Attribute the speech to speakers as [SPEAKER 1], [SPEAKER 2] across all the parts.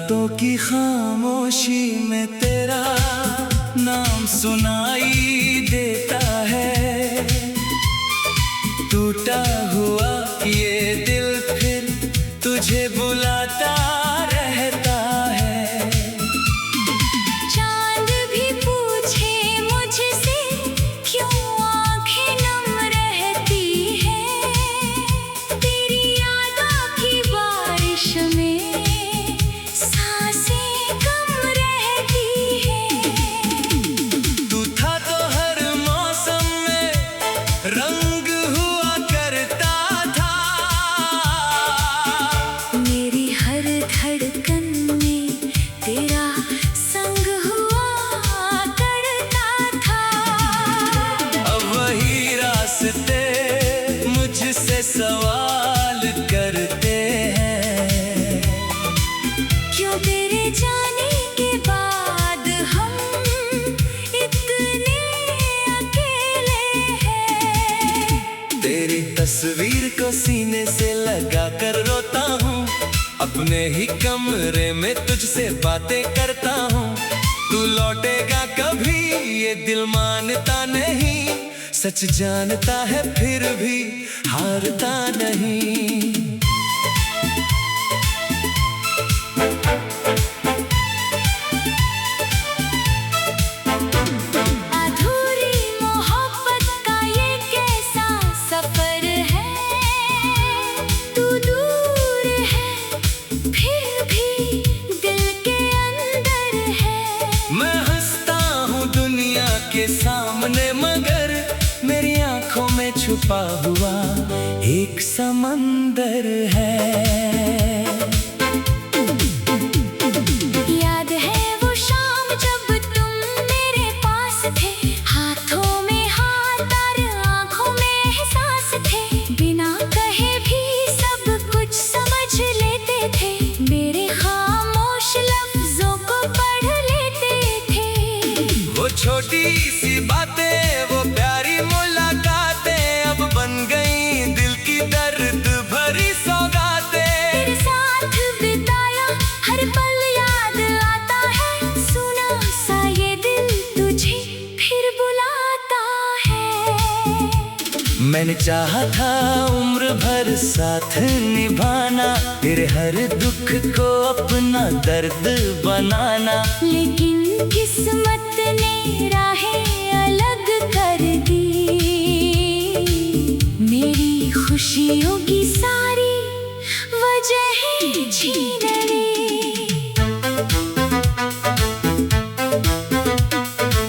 [SPEAKER 1] रातों की खामोशी में तेरा नाम सुनाई देता है। टूटा हुआ ये दिल फिर तुझे बुलाता रहता है।
[SPEAKER 2] चांद भी पूछे मुझसे क्यों आंखें नम रहती है। तेरी यादों की बारिश में सांसें कम रहती है।
[SPEAKER 1] तू था तो हर मौसम में रंग हुआ करता था।
[SPEAKER 2] मेरी हर धड़कन में तेरा संग हुआ करता था।
[SPEAKER 1] अब वही रास्ते मुझसे सवाल करते हैं।
[SPEAKER 2] क्यों तेरे जाने के बाद हम इतने अकेले हैं।
[SPEAKER 1] तेरी तस्वीर को सीने से लगा कर रोता हूँ। अपने ही कमरे में तुझसे बातें करता हूँ। तू लौटेगा कभी ये दिल मानता नहीं। सच जानता है फिर भी हारता नहीं।
[SPEAKER 2] अधूरी मोहब्बत का ये कैसा सफर है। तू दूर है फिर भी दिल के अंदर है।
[SPEAKER 1] मैं हंसता हूँ दुनिया के सामने मगर मेरी आंखों में छुपा हुआ एक समंदर है।
[SPEAKER 2] याद है वो शाम जब तुम मेरे पास थे। हाथों में हाथ और आंखों में एहसास थे। बिना कहे भी सब कुछ समझ लेते थे। मेरे खामोश लफ्जों को पढ़ लेते थे।
[SPEAKER 1] वो छोटी सी बातें वो प्यारी मुलाकातें अब बन गई दिल की दर्द भरी सौगातें।
[SPEAKER 2] तेरे साथ बिताया हर पल याद आता है। सुना सा ये दिल तुझे फिर बुलाता है।
[SPEAKER 1] मैंने चाहा था उम्र भर साथ निभाना। तेरे हर दुख को अपना दर्द बनाना।
[SPEAKER 2] लेकिन किस्मत ने राहें अलग कर दी। मेरी खुशियों की सारी वजह छीन ली।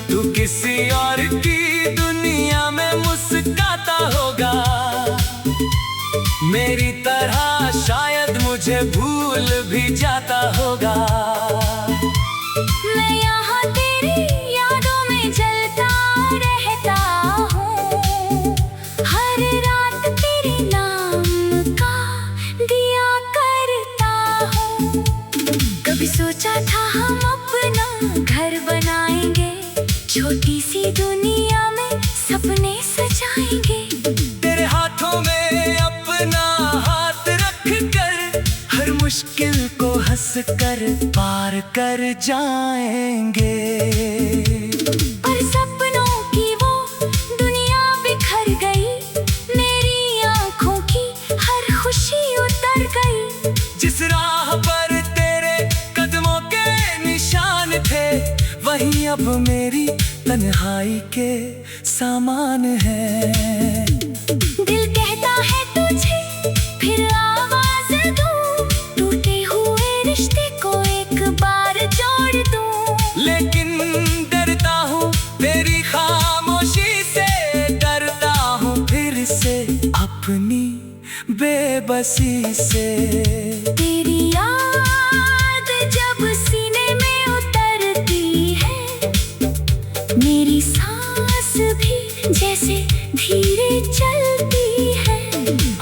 [SPEAKER 1] तू किसी और की दुनिया में मुस्काता होगा। मेरी तरह शायद मुझे भूल भी जाता होगा।
[SPEAKER 2] मैं यहाँ तेरी यादों में जलता रहता हूँ। हर रात तेरे नाम का दिया करता हूँ। कभी सोचा था हम अपना घर बनाएंगे। छोटी सी दुनिया में सपने सजाएंगे।
[SPEAKER 1] तेरे हाथों में अपना हाथ रख कर हर मुश्किल को हंस कर पार कर जाएंगे।
[SPEAKER 2] पर सपनों की वो दुनिया बिखर गई। मेरी आंखों की हर खुशी उतर गई।
[SPEAKER 1] जिस राह पर तेरे कदमों के निशान थे वहीं अब मेरी तन्हाई के सामान है।
[SPEAKER 2] दिल कहता है तुझे फिर आवाज दूं। टूटे हुए रिश्ते को एक बार जोड़ दूं।
[SPEAKER 1] लेकिन डरता हूँ तेरी खामोशी से। डरता हूँ फिर से अपनी बेबसी से।
[SPEAKER 2] तेरी याद जब सीने में उतरती है। मेरी सांस भी जैसे धीरे चलती है।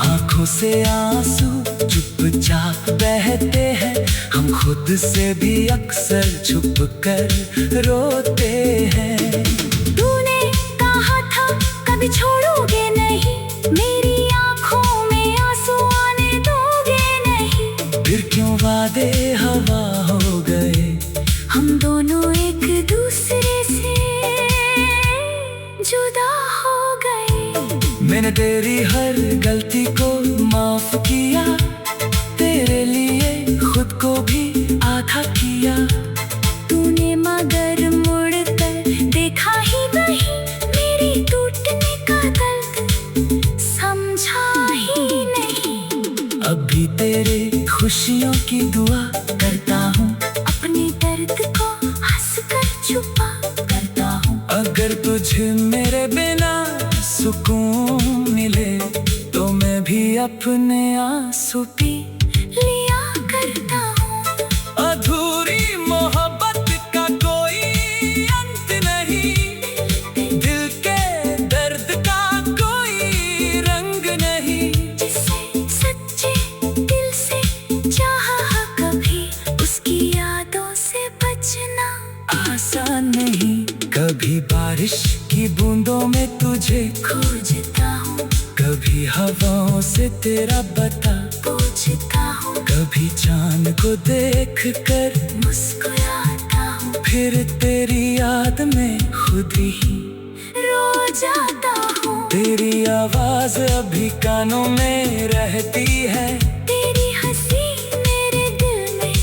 [SPEAKER 1] आंखों से आंसू चुपचाप बहते हैं। हम खुद से भी अक्सर छुप कर रोते हैं।
[SPEAKER 2] तूने कहा था कभी छोड़ोगे नहीं। मेरी आंखों में आंसू आने दोगे नहीं।
[SPEAKER 1] फिर क्यों वादे हवा हो मैंने तेरी हर गलती को माफ किया, तेरे लिए खुद को भी आधा किया।
[SPEAKER 2] तूने मगर मुड़कर देखा ही नहीं, मेरी टूटने का दर्द समझा ही नहीं।
[SPEAKER 1] अभी तेरे खुशियों की दुआ करता हूँ,
[SPEAKER 2] अपने दर्द को हंसकर छुपा करता हूँ।
[SPEAKER 1] अगर तुझे मेरे बिना सुकून मिले तो मैं भी अपने आंसू पी
[SPEAKER 2] लिया करता हूँ।
[SPEAKER 1] अधूरी मोहब्बत का कोई अंत नहीं, दिल के दर्द का कोई रंग नहीं।
[SPEAKER 2] जिसे सच्चे दिल से चाहा कभी, उसकी यादों से बचना
[SPEAKER 1] आसान नहीं। कभी बारिश की बूंदों में तुझे
[SPEAKER 2] खोजता हूँ,
[SPEAKER 1] कभी हवाओं से तेरा पता
[SPEAKER 2] पूछता हूँ।
[SPEAKER 1] कभी चांद को देख कर
[SPEAKER 2] मुस्कुराता हूँ,
[SPEAKER 1] फिर तेरी याद में खुद ही
[SPEAKER 2] रो जाता हूँ।
[SPEAKER 1] तेरी आवाज अभी कानों में रहती है,
[SPEAKER 2] तेरी हंसी मेरे दिल में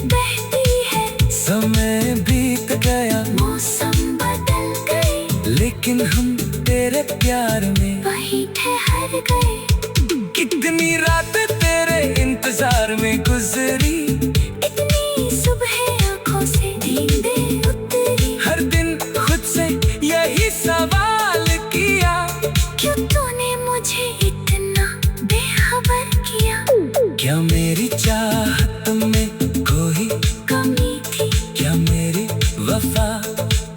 [SPEAKER 2] बहती है।
[SPEAKER 1] समय बीत गया,
[SPEAKER 2] मौसम बदल गए,
[SPEAKER 1] लेकिन हम तेरे प्यार में
[SPEAKER 2] वहीं ठहर गए।
[SPEAKER 1] कितनी रात तेरे इंतजार में गुजरी,
[SPEAKER 2] इतनी सुबह आंखों से नींदें उतरी।
[SPEAKER 1] हर दिन खुद से यही सवाल किया,
[SPEAKER 2] क्यों तूने मुझे इतना बेखबर किया?
[SPEAKER 1] क्या मेरी चाहत में कोई
[SPEAKER 2] कमी थी,
[SPEAKER 1] क्या मेरी वफा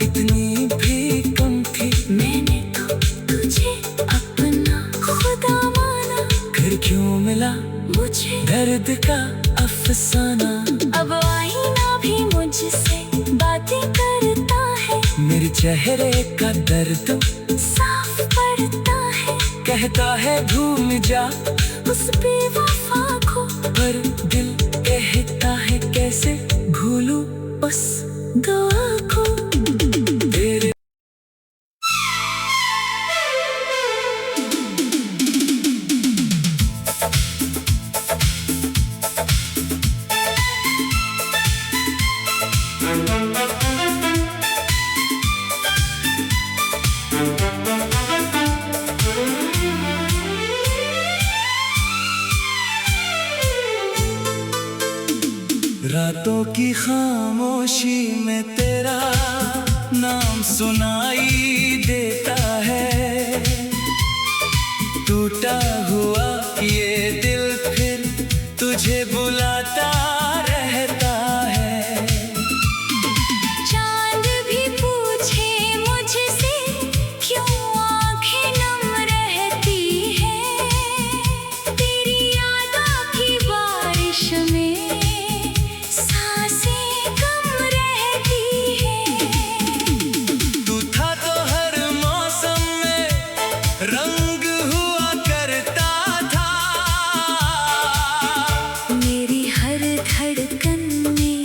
[SPEAKER 1] इतनी भी कम थी?
[SPEAKER 2] मैंने तो तुझे अपना खुदा माना,
[SPEAKER 1] फिर क्यों मिला
[SPEAKER 2] मुझे
[SPEAKER 1] दर्द का अफसाना?
[SPEAKER 2] अब आईना भी मुझसे बातें करता है,
[SPEAKER 1] मेरे चेहरे का दर्द
[SPEAKER 2] साफ पड़ता है।
[SPEAKER 1] कहता है भूल जा,
[SPEAKER 2] उस बेवफा को,
[SPEAKER 1] पर दिल कहता है कैसे भूलूं
[SPEAKER 2] उस दुआ को।
[SPEAKER 1] तेरे रातों की खामोशी में तेरा नाम सुनाई देता है। टूटा हुआ ये दिल फिर तुझे बुलाता रहता है।
[SPEAKER 2] चांद भी पूछे मुझसे क्यों आंखें नम रहती है, तेरी यादों की बारिश में सांसें कम रहती है।
[SPEAKER 1] तू था तो हर मौसम में रंग हुआ करता था,
[SPEAKER 2] मेरी हर धड़कन में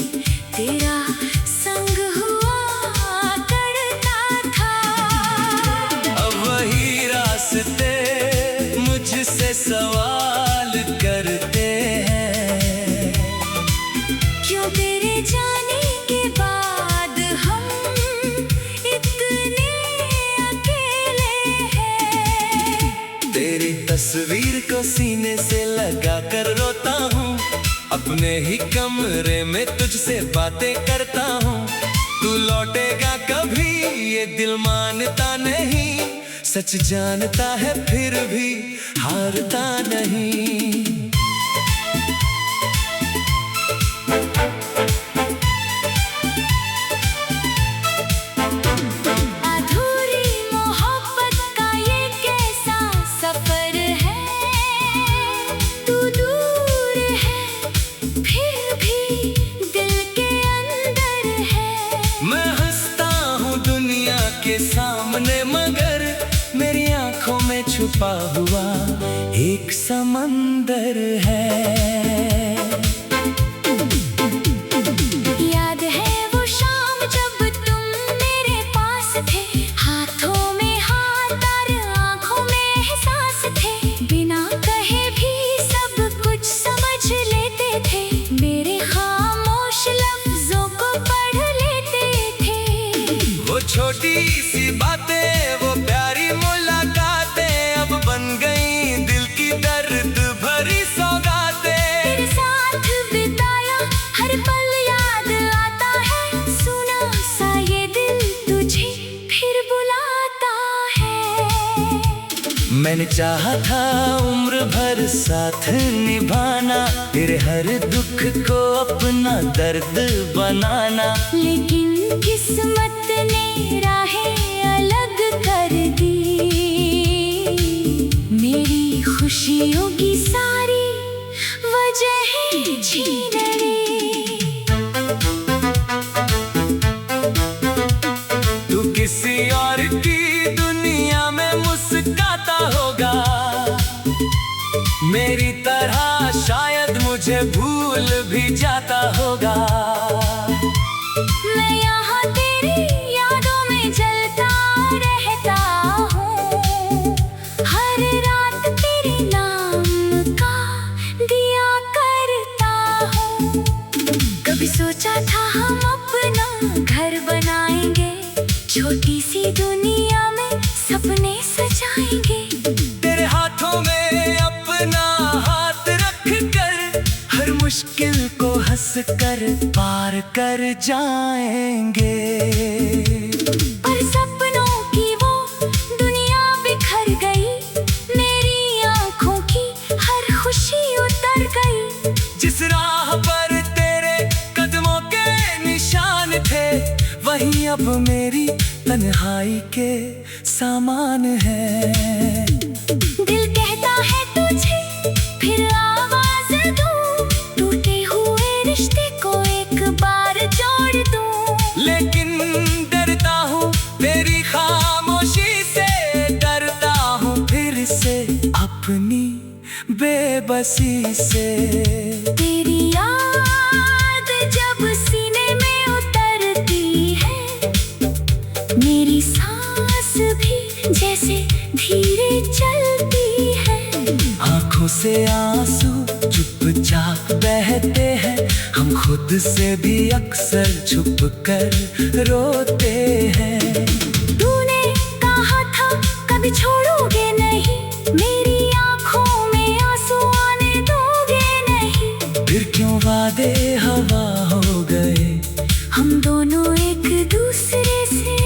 [SPEAKER 2] तेरा संग हुआ करता था।
[SPEAKER 1] अब वही रास्ते मुझसे सवाल करते हैं।
[SPEAKER 2] क्यों तेरे जाने के बाद हम इतने अकेले हैं?
[SPEAKER 1] तेरी तस्वीर को सीने से लगा कर रोता हूँ, अपने ही कमरे में तुझसे बातें करता हूँ। तू लौटेगा कभी ये दिल मानता नहीं, सच जानता है फिर भी हारता नहीं।
[SPEAKER 2] अधूरी मोहब्बत का ये कैसा सफर है, तू दूर है फिर भी दिल के अंदर है।
[SPEAKER 1] मैं हंसता हूँ दुनिया के सामने, मगर मेरी आंखों में छुपा हुआ एक समंदर है।
[SPEAKER 2] याद है वो शाम जब तुम मेरे पास थे, हाथों में हाथ और आंखों में एहसास
[SPEAKER 1] मैंने चाहा था उम्र भर साथ निभाना, तेरे हर दुख को अपना दर्द बनाना।
[SPEAKER 2] लेकिन किस्मत ने राहें अलग कर दी, मेरी खुशियों की सारी वजह छीन ली।
[SPEAKER 1] तू किसी और की दुनिया में मुस्कुराता होगा, मेरी तरह शायद मुझे भूल भी जाता होगा।
[SPEAKER 2] मैं यहाँ तेरी यादों में जलता रहता हूँ, हर रात तेरे नाम का दिया करता हूँ। कभी सोचा था हम अपना घर बनाएंगे, छोटी सी दुनिया में सपने सजाएंगे।
[SPEAKER 1] तेरे हाथों में अपना हाथ रख कर हर मुश्किल को हंस कर पार कर जाएंगे।
[SPEAKER 2] पर सपनों की वो दुनिया बिखर गई, मेरी आंखों की हर खुशी उतर गई।
[SPEAKER 1] जिस राह पर तेरे कदमों के निशान थे, वहीं अब मेरी तन्हाई के सामान है।
[SPEAKER 2] दिल कहता है तुझे फिर आवाज दूं, टूटे हुए रिश्ते को एक बार जोड़ दूं।
[SPEAKER 1] लेकिन डरता हूँ तेरी खामोशी से, डरता हूँ फिर से अपनी बेबसी से।
[SPEAKER 2] तेरी याद जब सीने में उतरती है, मेरी सांस भी जैसे धीरे चलती है।
[SPEAKER 1] आंखों से आंसू चुपचाप बहते हैं, हम खुद से भी अक्सर छुप कर रोते हैं।
[SPEAKER 2] तूने कहा था कभी छोड़ोगे नहीं, मेरी आंखों में आंसू आने दोगे नहीं।
[SPEAKER 1] फिर क्यों वादे हवा हो गए,
[SPEAKER 2] हम दोनों एक दूसरे से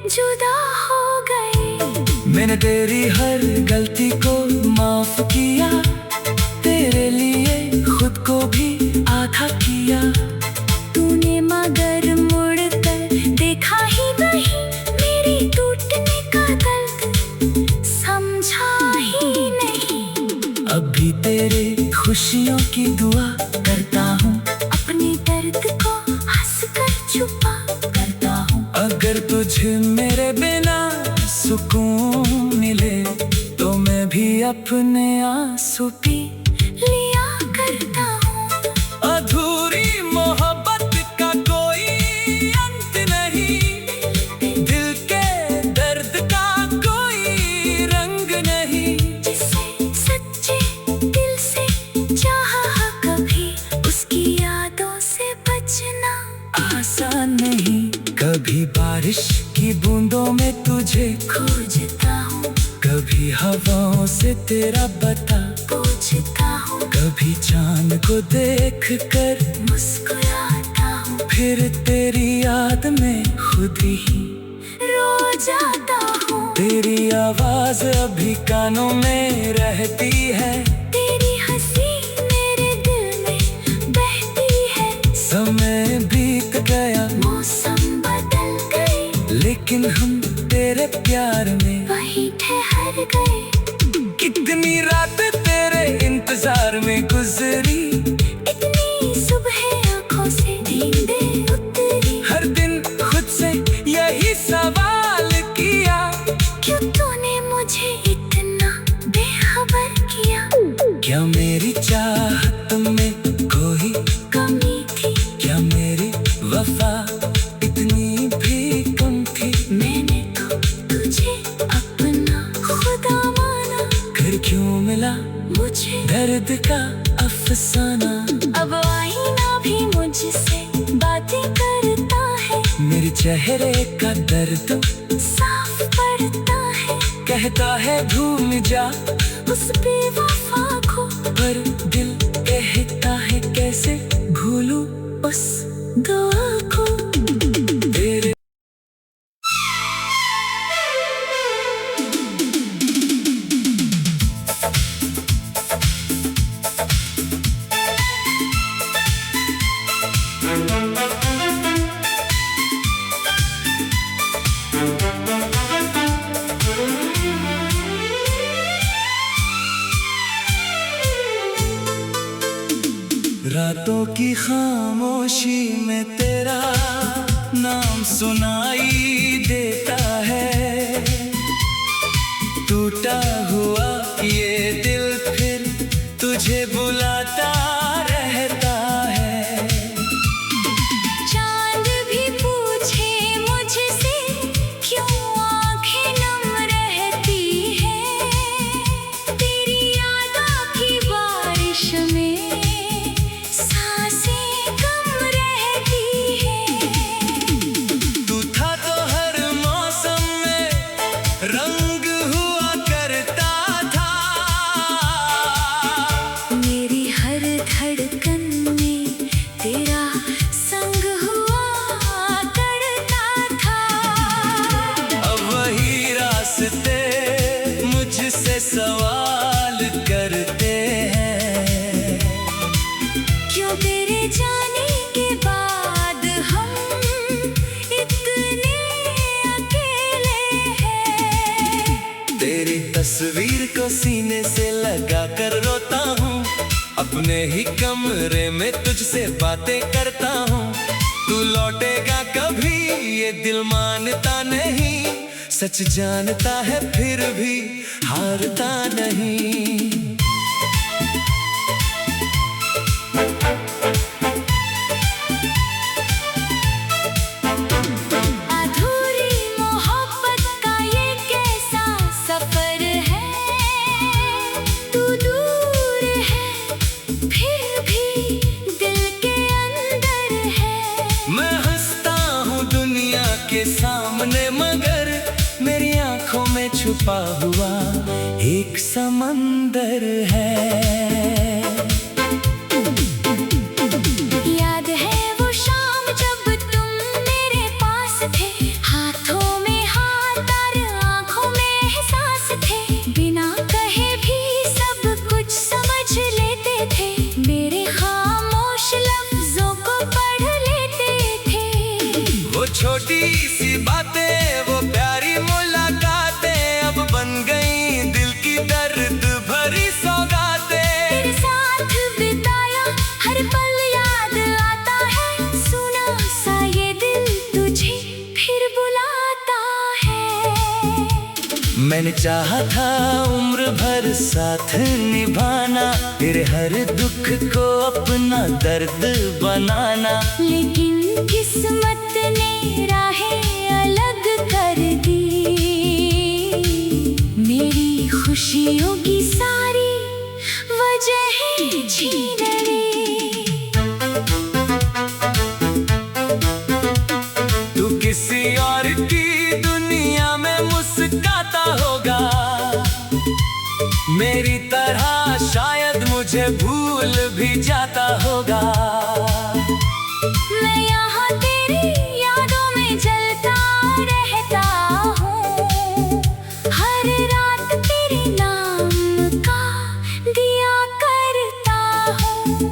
[SPEAKER 2] जुदा हो गए।
[SPEAKER 1] मैंने तेरी हर गलती को माफ किया, तेरे लिए खुद को भी आधा किया।
[SPEAKER 2] तूने मगर मुड़ कर देखा ही नहीं, मेरी टूटने का दर्द समझा ही नहीं।
[SPEAKER 1] अभी तेरे खुशियों की दुआ करता हूँ,
[SPEAKER 2] अपने दर्द को हंसकर छुपा करता हूँ।
[SPEAKER 1] अगर तुझे मेरे बिना सुकून मिले, तो मैं भी अपने आंसू पी
[SPEAKER 2] लिया करता हूँ।
[SPEAKER 1] अधूरी मोहब्बत का कोई अंत नहीं, दिल के दर्द का कोई रंग नहीं।
[SPEAKER 2] जिसे सच्चे दिल से चाहा कभी, उसकी यादों से बचना
[SPEAKER 1] आसान नहीं। कभी बारिश की बूंदों में तुझे
[SPEAKER 2] खोजता हूँ,
[SPEAKER 1] कभी हवाओं से तेरा बता
[SPEAKER 2] पूछता हूँ।
[SPEAKER 1] कभी चांद को देख कर
[SPEAKER 2] मुस्कुराता हूँ,
[SPEAKER 1] फिर तेरी याद में खुद ही
[SPEAKER 2] रो जाता हूँ।
[SPEAKER 1] तेरी आवाज अभी कानों में रहती है,
[SPEAKER 2] तेरी हंसी मेरे दिल में बहती है।
[SPEAKER 1] समय बीत गया,
[SPEAKER 2] मौसम बदल गए,
[SPEAKER 1] लेकिन हम तेरे प्यार में
[SPEAKER 2] वहीं ठहर गए।
[SPEAKER 1] कितनी रात तेरे इंतजार में गुजरी,
[SPEAKER 2] इतनी सुबह आंखों से नींदें उतरी।
[SPEAKER 1] हर दिन खुद से यही सवाल किया,
[SPEAKER 2] क्यों तूने मुझे इतना बेखबर किया।
[SPEAKER 1] क्या मेरी चाहत में कोई
[SPEAKER 2] कमी थी,
[SPEAKER 1] क्या मेरी वफा इतनी भी कम थी।
[SPEAKER 2] मैंने तो तुझे अपना खुदा माना,
[SPEAKER 1] फिर क्यों मिला
[SPEAKER 2] मुझे
[SPEAKER 1] दर्द का अफसाना।
[SPEAKER 2] अब आईना भी मुझसे बातें करता है,
[SPEAKER 1] मेरे चेहरे का दर्द
[SPEAKER 2] साफ पड़ता है।
[SPEAKER 1] कहता है भूल जा
[SPEAKER 2] उस बेवफा को,
[SPEAKER 1] पर दिल कहता है कैसे भूलूं
[SPEAKER 2] उस दुआ को।
[SPEAKER 1] तेरे रातों की खामोशी में तेरा नाम सुनाई देता है। टूटा हुआ ये दिल फिर तुझे बुलाता रहता है।
[SPEAKER 2] चांद भी पूछे मुझसे क्यों आंखें नम रहती है। तेरी यादों की बारिश में सांसें कम रहती है।
[SPEAKER 1] तू था तो हर मौसम में रंग हुआ करता था।
[SPEAKER 2] मेरी हर धड़कन में तेरा संग हुआ करता था।
[SPEAKER 1] अब वही रास्ते मुझसे सवाल करते हैं।
[SPEAKER 2] क्यों तेरे जाने के बाद हम इतने अकेले हैं।
[SPEAKER 1] तेरी तस्वीर को सीने से लगा कर रोता हूँ। अपने ही कमरे में तुझसे बातें करता हूँ। तू लौटेगा कभी ये दिल मानता नहीं। सच जानता है फिर भी हारता नहीं।
[SPEAKER 2] अधूरी मोहब्बत का ये कैसा सफर है। तू दूर है फिर भी दिल के अंदर है।
[SPEAKER 1] मैं हंसता हूँ दुनिया के सामने मगर मेरी आंखों में छुपा हुआ एक समंदर है।
[SPEAKER 2] याद है वो शाम जब तुम मेरे पास थे। हाथों में हाथ और आंखों में एहसास थे। बिना कहे भी सब कुछ समझ लेते थे। मेरे खामोश लफ्जों को पढ़ लेते थे।
[SPEAKER 1] वो छोटी सी बातें वो प्यारी मुलाकातें अब बन गई दिल की दर्द भरी सौगातें।
[SPEAKER 2] तेरे साथ बिताया हर पल याद आता है। सुना सा ये दिल तुझे फिर बुलाता है।
[SPEAKER 1] मैंने चाहा था उम्र भर साथ निभाना। तेरे हर दुख को अपना दर्द बनाना।
[SPEAKER 2] लेकिन किस्मत ने राहें अलग कर दी। मेरी खुशियों की सारी वजह छीन ली।
[SPEAKER 1] तू किसी और की दुनिया में मुस्काता होगा। मेरी तरह शायद मुझे भूल भी जाता होगा।
[SPEAKER 2] मैं यहाँ तेरी यादों में जलता रहता हूँ। हर रात तेरे नाम का दिया करता हूँ।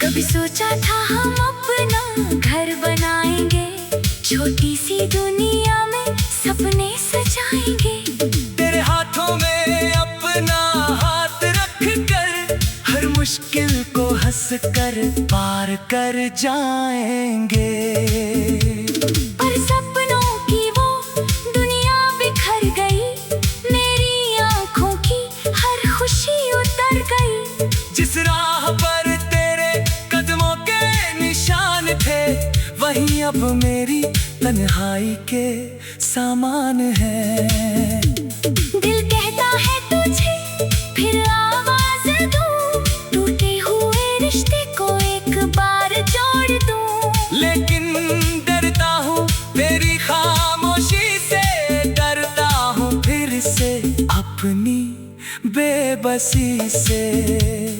[SPEAKER 2] कभी सोचा था हम अपना घर बनाएंगे। छोटी सी दुनिया में सपने सजाएंगे।
[SPEAKER 1] तेरे हाथों में अपना हाथ रख कर हर मुश्किल को हंस कर पार कर जाएंगे।
[SPEAKER 2] पर सपनों की वो दुनिया बिखर गई। मेरी आंखों की हर खुशी उतर गई।
[SPEAKER 1] जिस राह पर तेरे कदमों के निशान थे वही अब मेरी तन्हाई के सामान है।
[SPEAKER 2] दिल कहता है तुझे फिर आवाज दूं। टूटे हुए रिश्ते को एक बार जोड़ दूं।
[SPEAKER 1] लेकिन डरता हूँ तेरी खामोशी से। डरता हूँ फिर से अपनी बेबसी से।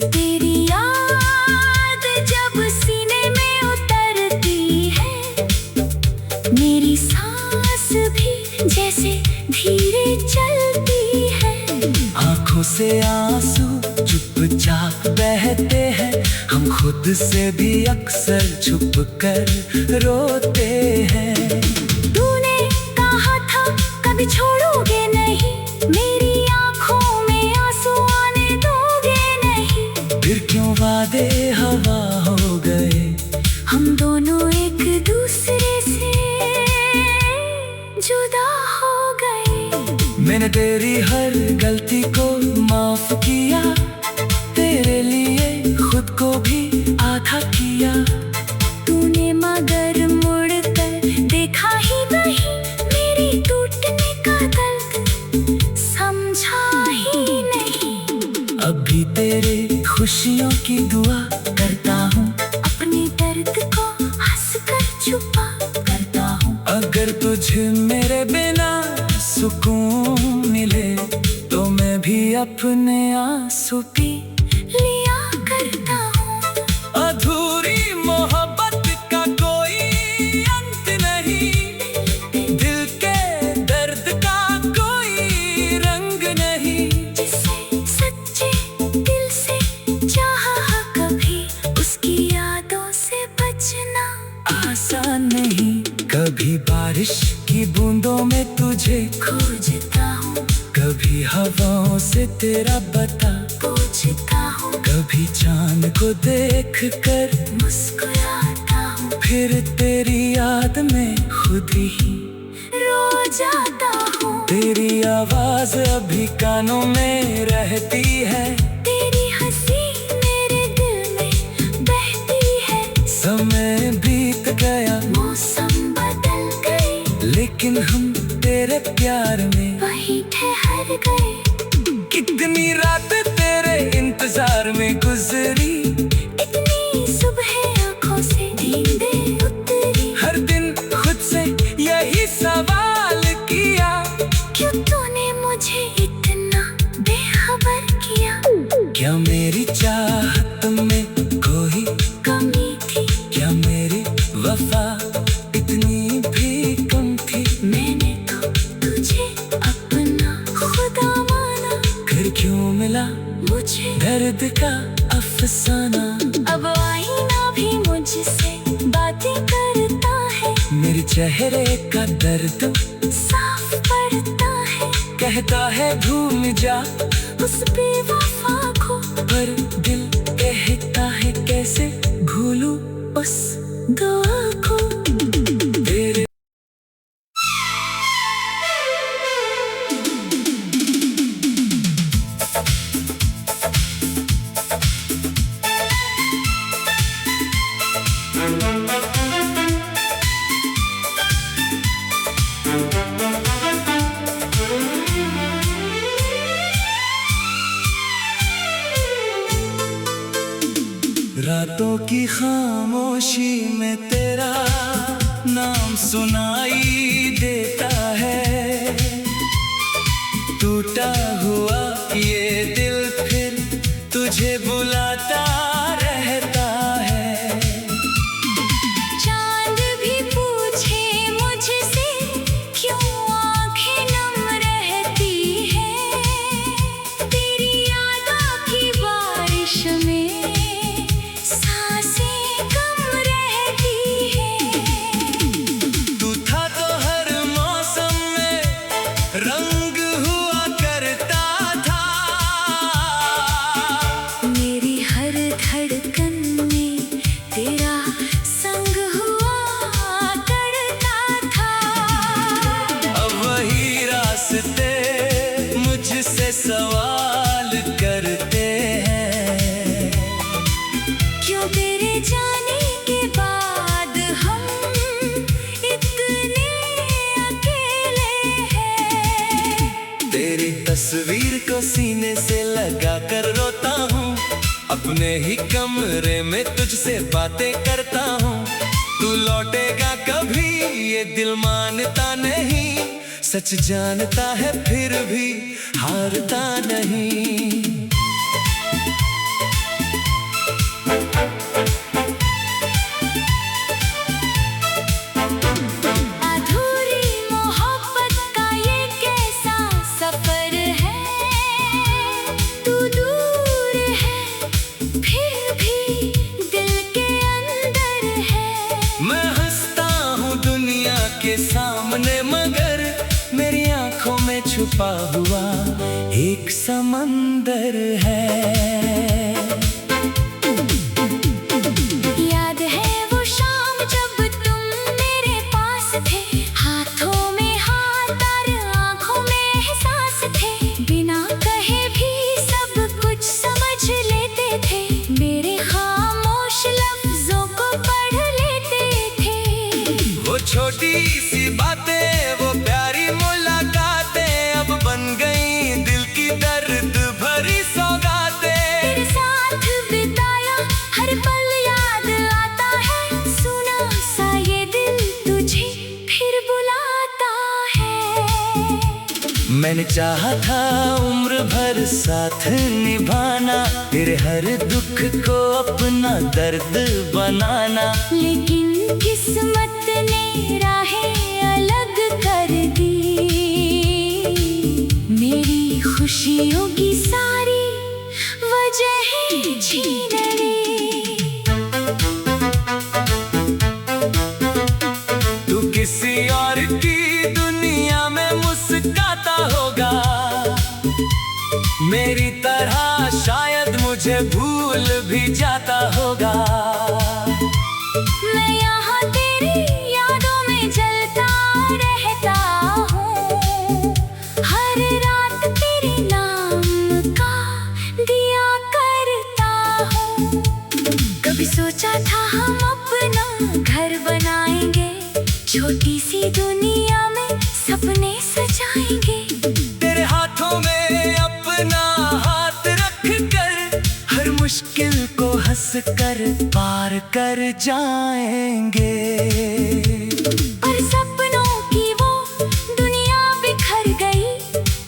[SPEAKER 2] तेरी याद जब सीने में उतरती है। मेरी सांस भी जैसे धीरे चलती है।
[SPEAKER 1] आंखों से आंसू चुपचाप बहते हैं। हम खुद से भी अक्सर छुप कर रोते हैं।
[SPEAKER 2] तूने कहा था कभी छोड़ोगे नहीं। मेरी आंखों में आंसू आने दोगे नहीं।
[SPEAKER 1] फिर क्यों वादे हवा हो मैंने तेरी हर गलती को माफ किया, तेरे लिए खुद को भी आधा किया।
[SPEAKER 2] तूने मगर मुड़कर देखा ही नहीं, मेरी टूटने का दर्द समझा ही नहीं।
[SPEAKER 1] अभी तेरे खुशियों की दुआ करता हूँ,
[SPEAKER 2] अपने दर्द को हंसकर छुपा करता हूँ।
[SPEAKER 1] अगर तुझे मेरे बिना सुकून मिले तो मैं भी अपने आंसू पी
[SPEAKER 2] लिया करता हूँ।
[SPEAKER 1] अधूरी मोहब्बत का कोई अंत नहीं, दिल के दर्द का कोई रंग नहीं।
[SPEAKER 2] जिसे सच्चे दिल से चाहा कभी, उसकी यादों से बचना
[SPEAKER 1] आसान नहीं। कभी बारिश की बूंदों में तुझे
[SPEAKER 2] खोजता हूँ,
[SPEAKER 1] कभी हवाओं से तेरा पता
[SPEAKER 2] पूछता हूँ।
[SPEAKER 1] कभी चांद को देख कर
[SPEAKER 2] मुस्कुराता हूँ,
[SPEAKER 1] फिर तेरी याद में खुद ही
[SPEAKER 2] रो जाता हूँ।
[SPEAKER 1] तेरी आवाज अभी कानों में रहती है,
[SPEAKER 2] तेरी हंसी मेरे दिल में बहती है।
[SPEAKER 1] समय बीत गया
[SPEAKER 2] मौसम बदल गए,
[SPEAKER 1] लेकिन हम तेरे प्यार में
[SPEAKER 2] वहीं ठहर गए।
[SPEAKER 1] कितनी रात तेरे इंतजार में गुजरी,
[SPEAKER 2] इतनी सुबह आंखों से नींदें उतरी।
[SPEAKER 1] हर दिन खुद से यही सवाल किया,
[SPEAKER 2] क्यों तूने मुझे इतना बेखबर किया?
[SPEAKER 1] क्या मेरी चाहत में कोई
[SPEAKER 2] कमी थी,
[SPEAKER 1] क्या मेरी वफा इतनी भी कम थी?
[SPEAKER 2] मैंने तो तुझे अपना खुदा माना,
[SPEAKER 1] फिर क्यों मिला
[SPEAKER 2] मुझे
[SPEAKER 1] दर्द का अफसाना?
[SPEAKER 2] अब आईना भी मुझसे बातें करता है,
[SPEAKER 1] मेरे चेहरे का दर्द
[SPEAKER 2] साफ पड़ता है।
[SPEAKER 1] कहता है भूल जा,
[SPEAKER 2] उस बेवफा को,
[SPEAKER 1] पर दिल कहता है कैसे भूलूं उस
[SPEAKER 2] दुआ को।
[SPEAKER 1] तेरे रातों की खामोशी में तेरा नाम सुनाई देता है। टूटा हुआ ये दिल फिर तुझे बुलाता रहता है।
[SPEAKER 2] चांद भी पूछे मुझसे क्यों आंखें नम रहती है, तेरी यादों की बारिश में सांसें कम रहती है।
[SPEAKER 1] तू था तो हर मौसम में रंग हुआ करता था,
[SPEAKER 2] मेरी हर धड़कन में तेरा संग हुआ करता था।
[SPEAKER 1] अब वही रास्ते मुझसे सवाल करते हैं,
[SPEAKER 2] क्यों तेरे जाने के बाद हम इतने अकेले हैं।
[SPEAKER 1] तेरी तस्वीर को सीने से लगा कर रोता हूँ, अपने ही कमरे में तुझसे बातें करता हूँ। तू लौटेगा कभी ये दिल मानता नहीं, सच जानता है फिर भी हारता नहीं।
[SPEAKER 2] अधूरी मोहब्बत का ये कैसा सफर है, तू दूर है फिर भी दिल के अंदर है।
[SPEAKER 1] मैं हंसता हूँ दुनिया के सामने, मगर मेरी आंखों में छुपा हुआ एक समंदर है।
[SPEAKER 2] याद है वो शाम जब तुम मेरे पास थे, हाथों में हाथ और आंखों में एहसास
[SPEAKER 1] मैंने चाहा था उम्र भर साथ निभाना, तेरे हर दुख को अपना दर्द बनाना।
[SPEAKER 2] लेकिन किस्मत ने राहें अलग कर दी, मेरी खुशियों की सारी वजह छीन ली।
[SPEAKER 1] तू किसी और की दुनिया में मुस्कुराता होगा, मेरी तरह शायद मुझे भूल भी जाता होगा।
[SPEAKER 2] मैं यहाँ तेरी यादों में जलता रहता हूँ, हर रात तेरे नाम का दिया करता हूँ। कभी सोचा था हम अपना घर बनाएंगे, छोटी सी दुनिया में सपने सजाएंगे।
[SPEAKER 1] तेरे हाथों में अपना हाथ रख कर हर मुश्किल को हंस कर पार कर जाएंगे।
[SPEAKER 2] पर सपनों की वो दुनिया बिखर गई,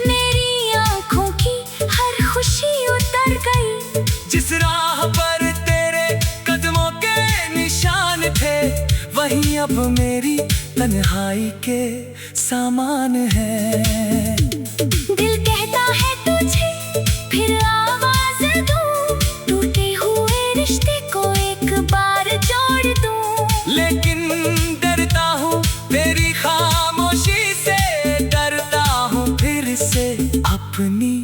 [SPEAKER 2] मेरी आंखों की हर खुशी उतर गई।
[SPEAKER 1] जिस राह पर तेरे कदमों के निशान थे, वहीं अब मेरी तन्हाई के सामान है।
[SPEAKER 2] दिल कहता है तुझे फिर आवाज दूं, टूटे हुए रिश्ते को एक बार जोड़ दूं।
[SPEAKER 1] लेकिन डरता हूँ तेरी खामोशी से, डरता हूँ फिर से अपनी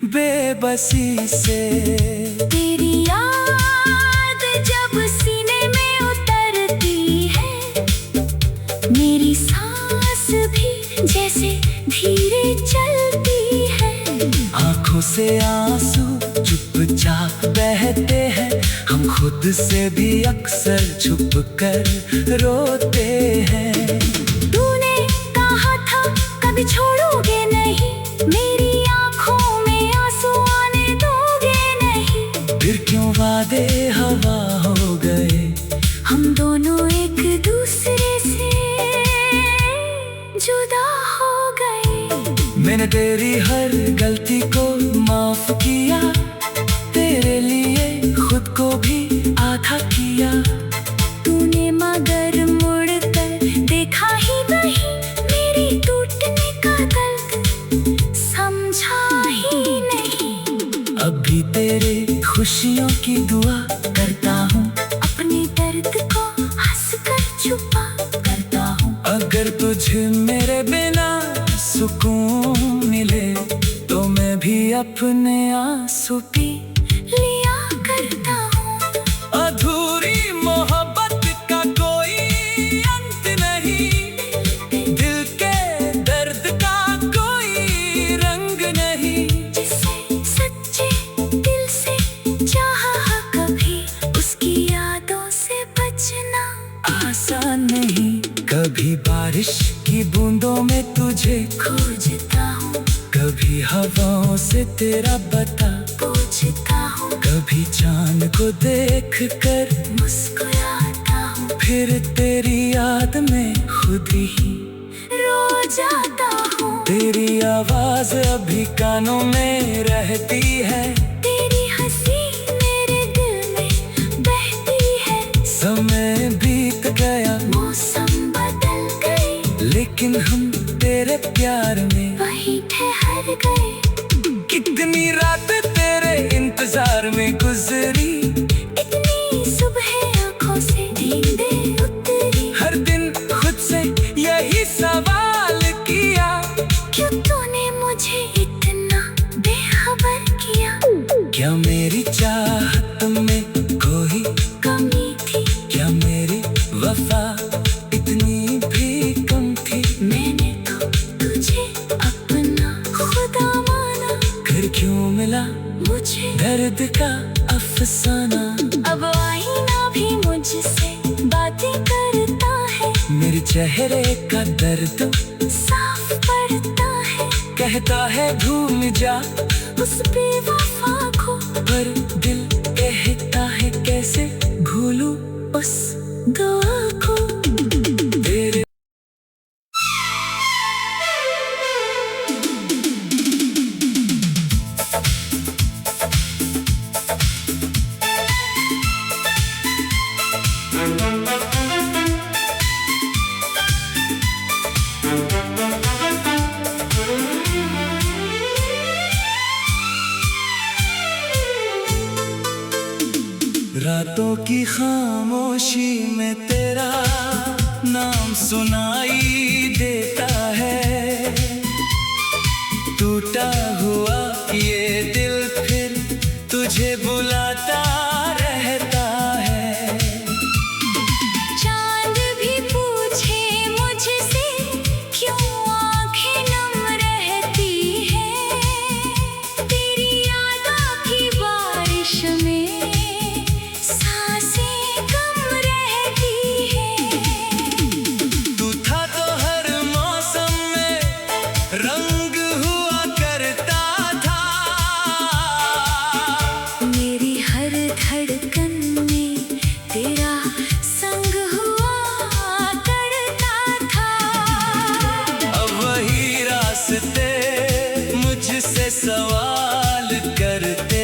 [SPEAKER 1] बेबसी से।
[SPEAKER 2] तेरी याद जब सीने में उतरती है, मेरी सांस भी जैसे धीरे चलती है।
[SPEAKER 1] आंखों से आंसू चुपचाप बहते हैं, हम खुद से भी अक्सर छुप कर रोते हैं।
[SPEAKER 2] तूने कहा था कभी छोड़ोगे नहीं, मेरी आंखों में आंसू आने दोगे नहीं।
[SPEAKER 1] फिर क्यों वादे हवा हो गए,
[SPEAKER 2] हम दोनों एक दूसरे से जुदा हो गए।
[SPEAKER 1] मैंने तेरी हर गलती को माफ किया, तेरे लिए खुद को भी आधा किया।
[SPEAKER 2] तूने मगर मुड़कर देखा ही नहीं, मेरी टूटने का दर्द समझा ही नहीं।
[SPEAKER 1] अभी तेरे खुशियों की दुआ करता हूँ,
[SPEAKER 2] अपने दर्द को हंसकर छुपा करता हूँ।
[SPEAKER 1] अगर तुझे मेरे बिना सुकून मिले, तो मैं भी अपने आंसू पी
[SPEAKER 2] लिया करता हूँ।
[SPEAKER 1] अधूरी मोहब्बत का कोई अंत नहीं, दिल के दर्द का कोई रंग नहीं।
[SPEAKER 2] जिसे सच्चे दिल से चाहा कभी, उसकी यादों से बचना
[SPEAKER 1] आसान नहीं। कभी बारिश की बूंदों में तुझे
[SPEAKER 2] खोजता हूँ,
[SPEAKER 1] कभी हवाओं से तेरा बता
[SPEAKER 2] पूछता हूँ।
[SPEAKER 1] कभी चांद को देख कर
[SPEAKER 2] मुस्कुराता हूँ,
[SPEAKER 1] फिर तेरी याद में खुद ही
[SPEAKER 2] रो जाता हूँ।
[SPEAKER 1] तेरी आवाज अभी कानों में रहती है,
[SPEAKER 2] तेरी हंसी मेरे दिल में बहती है।
[SPEAKER 1] समय बीत गया,
[SPEAKER 2] मौसम बदल गए,
[SPEAKER 1] लेकिन हम तेरे प्यार में
[SPEAKER 2] वहीं ठहर गए।
[SPEAKER 1] कितनी रात तेरे इंतजार में गुजरी,
[SPEAKER 2] इतनी सुबह आंखों से नींदें उतरी।
[SPEAKER 1] हर दिन खुद से यही सवाल किया,
[SPEAKER 2] क्यों तूने मुझे इतना बेखबर किया।
[SPEAKER 1] क्या मेरी चाहत में कोई
[SPEAKER 2] कमी थी,
[SPEAKER 1] क्या मेरी वफा इतनी भी कम थी।
[SPEAKER 2] मैंने तो तुझे अपना खुदा माना,
[SPEAKER 1] फिर क्यों मिला
[SPEAKER 2] मुझे
[SPEAKER 1] दर्द का अफसाना।
[SPEAKER 2] अब आईना भी मुझसे बातें करता है,
[SPEAKER 1] मेरे चेहरे का दर्द
[SPEAKER 2] साफ पड़ता है।
[SPEAKER 1] कहता है भूल जा
[SPEAKER 2] उस बेवफा को,
[SPEAKER 1] पर दिल कहता है कैसे भूलूं उस
[SPEAKER 2] दुआ को।
[SPEAKER 1] तेरे रातों की खामोशी में तेरा नाम सुनाई देता है। टूटा हुआ ये दिल फिर तुझे बुलाता रहता है।
[SPEAKER 2] चांद भी पूछे मुझसे क्यों आंखें नम रहती है। तेरी यादों की बारिश में सांसें कम रहती है।
[SPEAKER 1] तू था तो हर मौसम में रंग हुआ करता था।
[SPEAKER 2] मेरी हर धड़कन में तेरा संग हुआ करता था।
[SPEAKER 1] अब वही रास्ते मुझसे सवाल करते